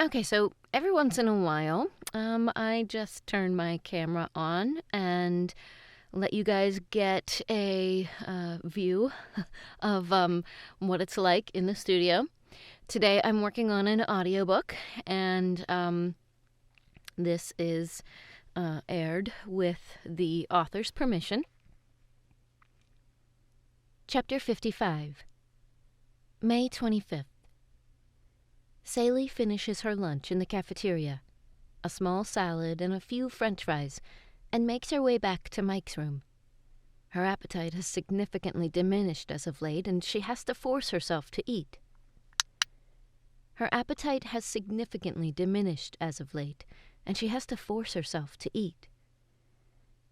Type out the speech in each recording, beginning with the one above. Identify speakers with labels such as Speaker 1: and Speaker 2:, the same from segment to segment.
Speaker 1: Okay, so every once in a while, I just turn my camera on and let you guys get a view of what it's like in the studio. Today I'm working on an audiobook, and this is aired with the author's permission. Chapter 55, May 25th. Sally finishes her lunch in the cafeteria, a small salad and a few french fries, and makes her way back to Mike's room. Her appetite has significantly diminished as of late, and she has to force herself to eat.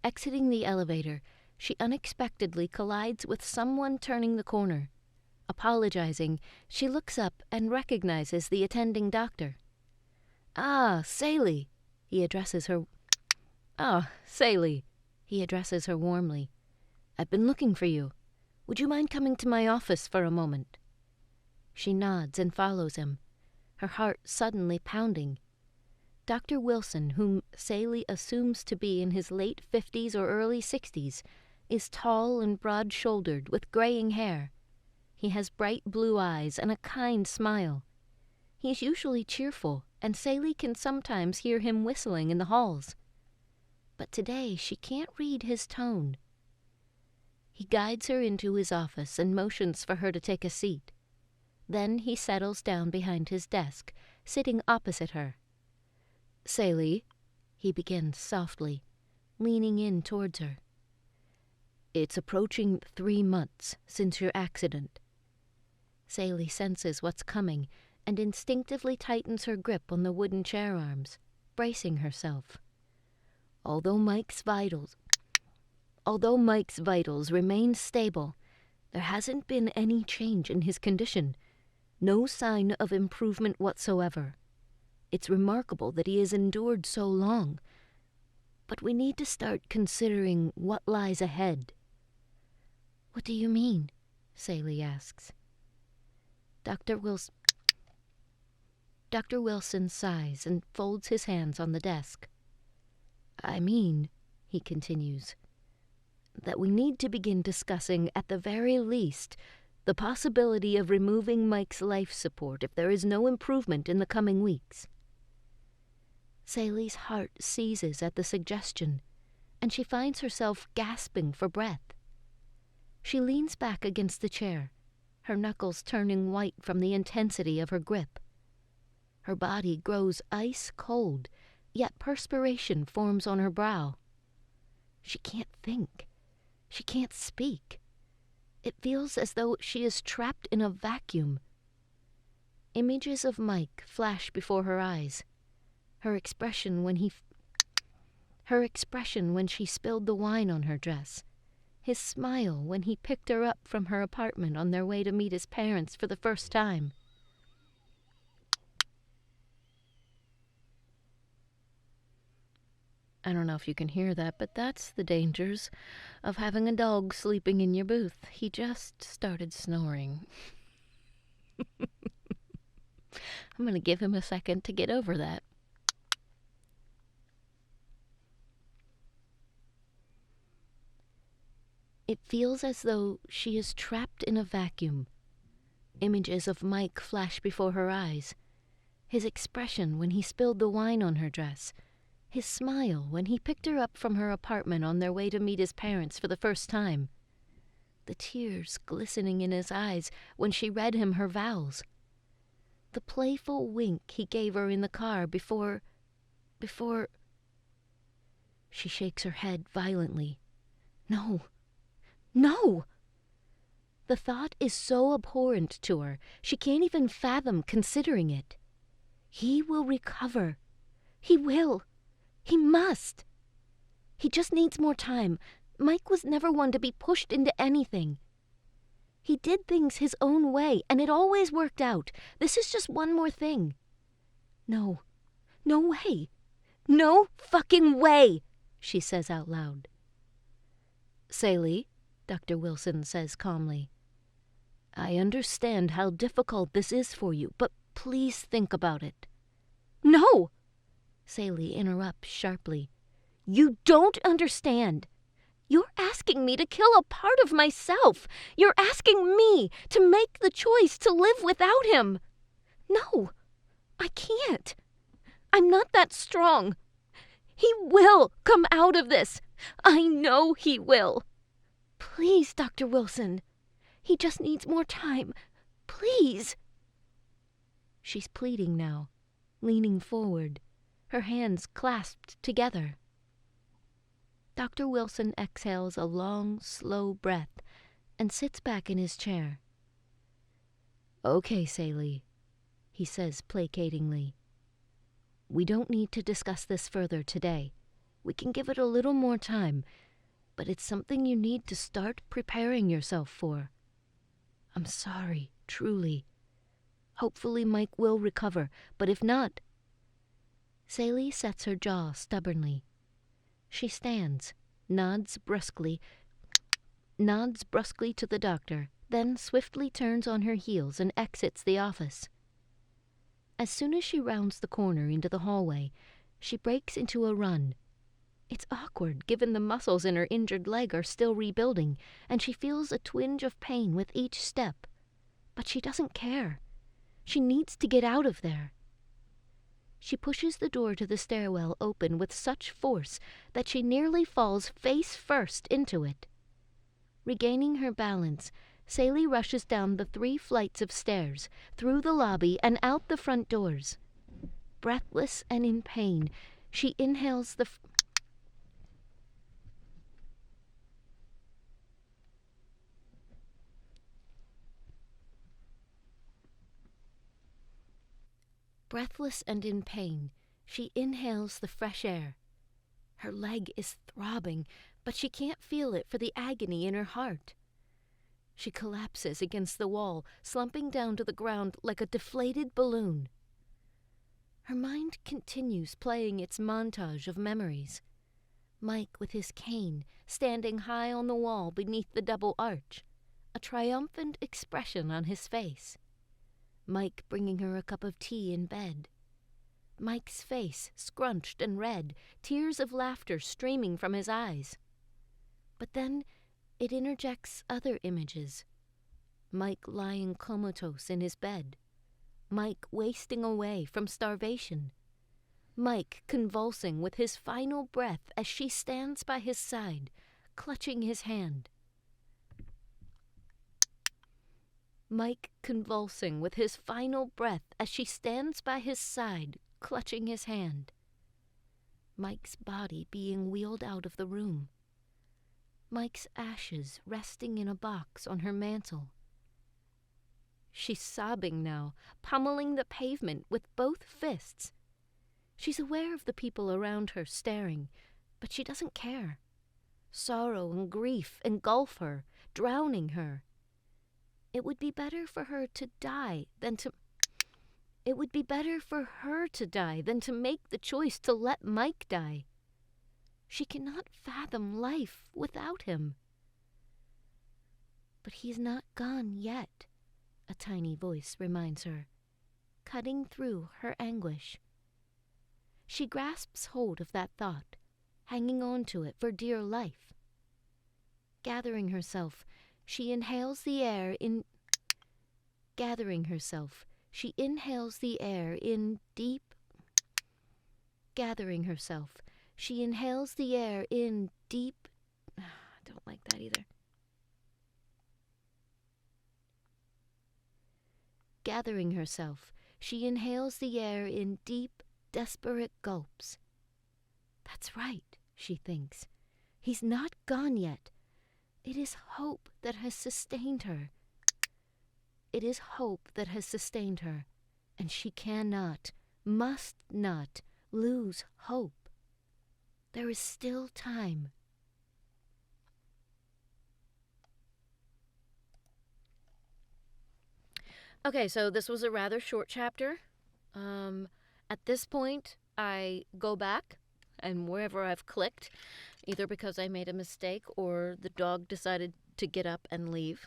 Speaker 1: Exiting the elevator, she unexpectedly collides with someone turning the corner. Apologizing, she looks up and recognizes the attending doctor. "Ah, Sally," he addresses her. He addresses her warmly. "I've been looking for you. Would you mind coming to my office for a moment?" She nods and follows him, her heart suddenly pounding. Dr. Wilson, whom Sally assumes to be in his late 50s or early 60s, is tall and broad-shouldered with graying hair. He has bright blue eyes and a kind smile. He is usually cheerful, and Sally can sometimes hear him whistling in the halls. But today she can't read his tone. He guides her into his office and motions for her to take a seat. Then he settles down behind his desk, sitting opposite her. "Sally," he begins softly, leaning in towards her. "It's approaching 3 months since your accident." Sally senses what's coming and instinctively tightens her grip on the wooden chair arms, bracing herself. Although Mike's vitals remain stable, there hasn't been any change in his condition, no sign of improvement whatsoever. It's remarkable that he has endured so long, but we need to start considering what lies ahead. "What do you mean?" Sally asks. Dr. Wilson sighs and folds his hands on the desk. "I mean," he continues, "that we need to begin discussing, at the very least, the possibility of removing Mike's life support if there is no improvement in the coming weeks." Sally's heart seizes at the suggestion, and she finds herself gasping for breath. She leans back against the chair, her knuckles turning white from the intensity of her grip. Her body grows ice cold, yet perspiration forms on her brow. She can't think. She can't speak. It feels as though she is trapped in a vacuum. Images of Mike flash before her eyes. Her expression when she spilled the wine on her dress. His smile when he picked her up from her apartment on their way to meet his parents for the first time. I don't know if you can hear that, but that's the dangers of having a dog sleeping in your booth. He just started snoring. I'm going to give him a second to get over that. It feels as though she is trapped in a vacuum. Images of Mike flash before her eyes. His expression when he spilled the wine on her dress. His smile when he picked her up from her apartment on their way to meet his parents for the first time. The tears glistening in his eyes when she read him her vows. The playful wink he gave her in the car before... She shakes her head violently. No! The thought is so abhorrent to her, she can't even fathom considering it. He will recover. He will. He must. He just needs more time. Mike was never one to be pushed into anything. He did things his own way, and it always worked out. This is just one more thing. No way. No fucking way, she says out loud. "Sally," Dr. Wilson says calmly, "I understand how difficult this is for you, but please think about it. No! Saley interrupts sharply. You don't understand. You're asking me to kill a part of myself. You're asking me to make the choice to live without him. No, I can't. I'm not that strong. He will come out of this. I know he will. Please, Dr. Wilson. He just needs more time. Please. She's pleading now, leaning forward, her hands clasped together. Dr. Wilson exhales a long, slow breath and sits back in his chair. Okay, Saley, he says placatingly. We don't need to discuss this further today. We can give it a little more time, but it's something you need to start preparing yourself for. I'm sorry, truly. Hopefully Mike will recover, but if not... Saley sets her jaw stubbornly. She stands, nods brusquely to the doctor, then swiftly turns on her heels and exits the office. As soon as she rounds the corner into the hallway, she breaks into a run. It's awkward, given the muscles in her injured leg are still rebuilding, and she feels a twinge of pain with each step. But she doesn't care. She needs to get out of there. She pushes the door to the stairwell open with such force that she nearly falls face first into it. Regaining her balance, Saley rushes down the 3 flights of stairs, through the lobby and out the front doors. Breathless and in pain, she inhales the... Breathless and in pain, she inhales the fresh air. Her leg is throbbing, but she can't feel it for the agony in her heart. She collapses against the wall, slumping down to the ground like a deflated balloon. Her mind continues playing its montage of memories. Mike with his cane, standing high on the wall beneath the double arch, a triumphant expression on his face. Mike bringing her a cup of tea in bed. Mike's face scrunched and red, tears of laughter streaming from his eyes. But then it interjects other images. Mike lying comatose in his bed. Mike wasting away from starvation. Mike convulsing with his final breath as she stands by his side, clutching his hand. Mike convulsing with his final breath as she stands by his side, clutching his hand. Mike's body being wheeled out of the room. Mike's ashes resting in a box on her mantel. She's sobbing now, pummeling the pavement with both fists. She's aware of the people around her staring, but she doesn't care. Sorrow and grief engulf her, drowning her. It would be better for her to die than to make the choice to let Mike die. She cannot fathom life without him. But he's not gone yet, a tiny voice reminds her, cutting through her anguish. She grasps hold of that thought, hanging on to it for dear life. Gathering herself, she inhales the air in deep... She inhales the air in deep... I don't like that either. Gathering herself, she inhales the air in deep, desperate gulps. That's right, she thinks. He's not gone yet. It is hope that has sustained her. And she cannot, must not, lose hope. There is still time. Okay, so this was a rather short chapter. At this point, I go back, and wherever I've clicked, either because I made a mistake or the dog decided to get up and leave.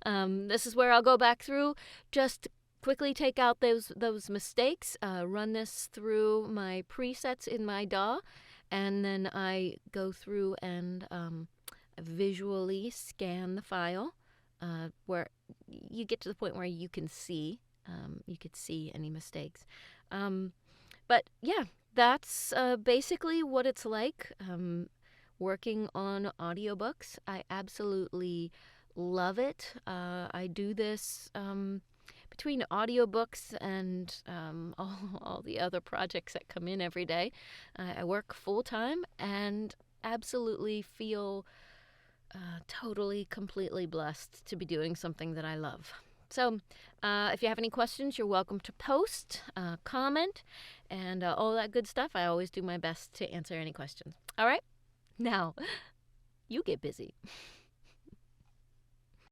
Speaker 1: This is where I'll go back through, just quickly take out those mistakes, run this through my presets in my DAW, and then I go through and visually scan the file where you get to the point where you can see any mistakes. But yeah, that's basically what it's like working on audiobooks. I absolutely love it. I do this between audiobooks and all the other projects that come in every day. I work full-time and absolutely feel totally, completely blessed to be doing something that I love. So if you have any questions, you're welcome to post, comment, and all that good stuff. I always do my best to answer any questions. All right? Now, you get busy.